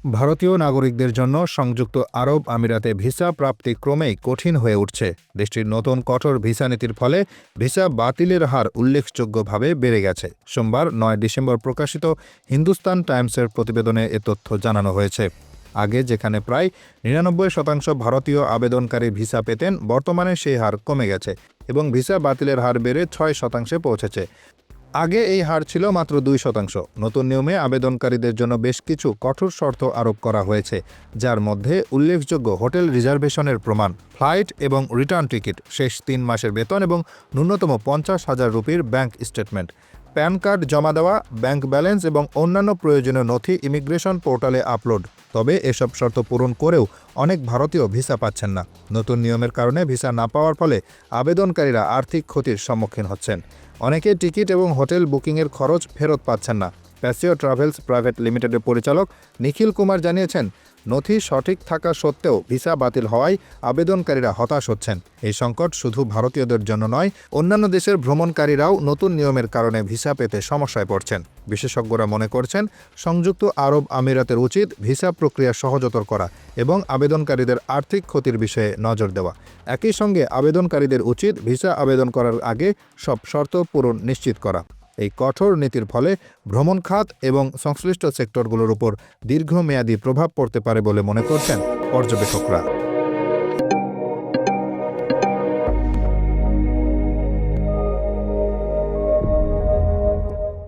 ভারতীয় নাগরিকদের জন্য সংযুক্ত আরব আমিরাতে ভিসা প্রাপ্তি ক্রমেই কঠিন হয়ে উঠছে। দেশটির নতুন কঠোর ভিসা নীতির ফলে ভিসা বাতিলের হার উল্লেখযোগ্যভাবে বেড়ে গেছে। সোমবার ৯ ডিসেম্বর প্রকাশিত হিন্দুস্তান টাইমসের প্রতিবেদনে এ তথ্য জানানো হয়েছে। আগে যেখানে প্রায় ৯৯% ভারতীয় আবেদনকারী ভিসা পেতেন, বর্তমানে সেই হার কমে গেছে এবং ভিসা বাতিলের হার বেড়ে ৬% পৌঁছেছে। আগে এই হার ছিল মাত্র ২%। নতুন নিয়মে আবেদনকারীদের জন্য বেশ কিছু কঠোর শর্ত আরোপ করা হয়েছে, যার মধ্যে উল্লেখযোগ্য হোটেল রিজার্ভেশনের প্রমাণ, ফ্লাইট এবং রিটার্ন টিকিট, শেষ ৩ মাসের বেতন এবং ন্যূনতম ৫০,০০০ রুপির ব্যাংক স্টেটমেন্ট, প্যান কার্ড জমা দেওয়া, ব্যাংক ব্যালেন্স এবং অন্যান্য প্রয়োজনীয় নথি ইমিগ্রেশন পোর্টালে আপলোড। তবে এসব শর্ত পূরণ করেও অনেক ভারতীয় ভিসা পাচ্ছেন না। নতুন নিয়মের কারণে ভিসা না পাওয়ার ফলে আবেদনকারীরা আর্থিক ক্ষতির সম্মুখীন হচ্ছেন। অনেকে টিকিট এবং হোটেল বুকিংয়ের খরচ ফেরত পাচ্ছেন না। প্যাসিও ট্রাভেলস প্রাইভেট লিমিটেডের পরিচালক নিখিল কুমার জানিয়েছেন, নথি সঠিক থাকা সত্ত্বেও ভিসা বাতিল হওয়ায় আবেদনকারীরা হতাশ হচ্ছেন। এই সংকট শুধু ভারতীয়দের জন্য নয়, অন্যান্য দেশের ভ্রমণকারীরাও নতুন নিয়মের কারণে ভিসা পেতে সমস্যায় পড়ছেন। বিশেষজ্ঞরা মনে করছেন, সংযুক্ত আরব আমিরাতের উচিত ভিসা প্রক্রিয়া সহজতর করা এবং আবেদনকারীদের আর্থিক ক্ষতির বিষয়ে নজর দেওয়া। একই সঙ্গে আবেদনকারীদের উচিত ভিসা আবেদন করার আগে সব শর্ত পূরণ নিশ্চিত করা। এই কঠোর নীতির ফলে ভ্রমণ খাত এবং সংশ্লিষ্ট সেক্টরগুলোর উপর দীর্ঘমেয়াদী প্রভাব পড়তে পারে বলে মনে করছেন পর্যবেক্ষকরা।